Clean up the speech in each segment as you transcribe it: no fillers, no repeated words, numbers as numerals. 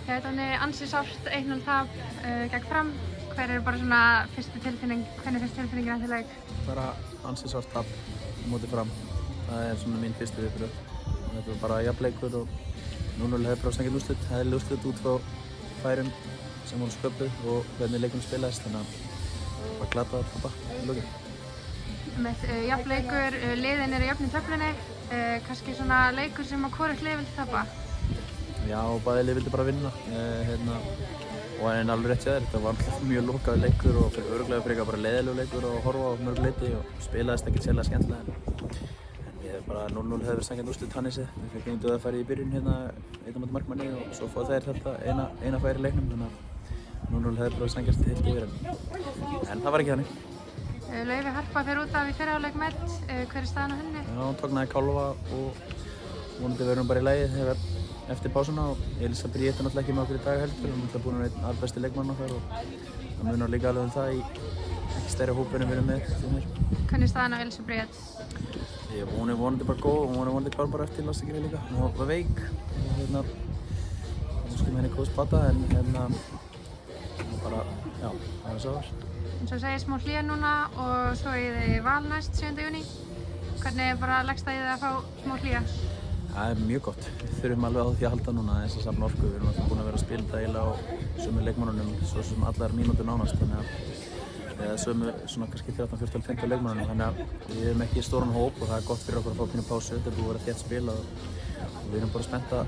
Þetta er ansi sárt 1-0 tap gegn Fram. Hver bara svona fyrstu tilfinning, hvernig fyrst tilfinningin eftir leik? Bara ansi sárt tap móti Fram. Það svona mín fyrstu viðbrögð. Þetta var bara jafnleikur og 0-0 hefði bara snakið úrslit. Hefði úrslit út frá færum sem voru sköpuð og hvernig leikunum spilaðist, þannig að bara glata að tapa í lokin. Með jafnleikur, liðin eru jöfn í töflunni, kannski svona leikur sem að hvorugt lið vildi tapa? Já, bæði lið vildi bara vinna og en alveg rétt hjá þér, þetta var alltaf mjög lokaður leikur og örugglega frekar bara leiðilegur leikur að horfa á mörg leiti og spilaðist ekkert sérlega skemmtilega en ég bara 0-0 hefði verið sanngjarnt úrslit þannig séð. Við fengum dauðafæri í byrjun hérna einn á móti markmanni og svo fá þeir þetta eina færi í leiknum, þannig að 0-0 hefði bara verið sanngjarnt heilt yfir en það var ekki þannig. Laufey Harpa fer út af í fyrri hálfleik með, hver staðan á henni? Já, hún tóknaði kálfa og vonandi verður hún bara í lagi eftir pásuna og Elisa Bríett náttúrulega ekki með okkur í dag heldur. Hún er náttúrulega búin að vera einn albesti leikmann okkar og það munar líka alveg það í ekki stærri hópur en við erum með því mér. Hvernig staðan á Elisa Bríett? Hún er vonandi bara góð og hún er vonandi klár bara eftir landsleikinn líka. Hún var veik og kannski með henni góð spata en bara, já, það var svo var. Eins og segir smá hlé núna og svo er þið Val næst 7. júní. Hvernig bara leggst það í þið að fá smá hlé? Það er mjög gott. Við þurfum alveg á því að halda núna þess að safna orku. Við erum alltaf búin að vera að spila þetta eiginlega á sömu leikmönnunum, svo sem allar mínútur nánast, eða sömu svona kannski 13, 14, 15 leikmönnunum. Þannig að við erum ekki í stóran hóp og það er gott fyrir okkur að fá pínu pásu. Þetta er búið að vera þétt spil og við erum bara spennt að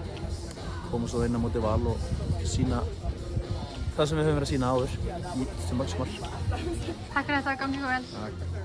koma svo inn á móti Val og sýna það sem við höfum verið að sýna áður í sumar. Takk fyrir þetta, gangi ykkur vel. Takk.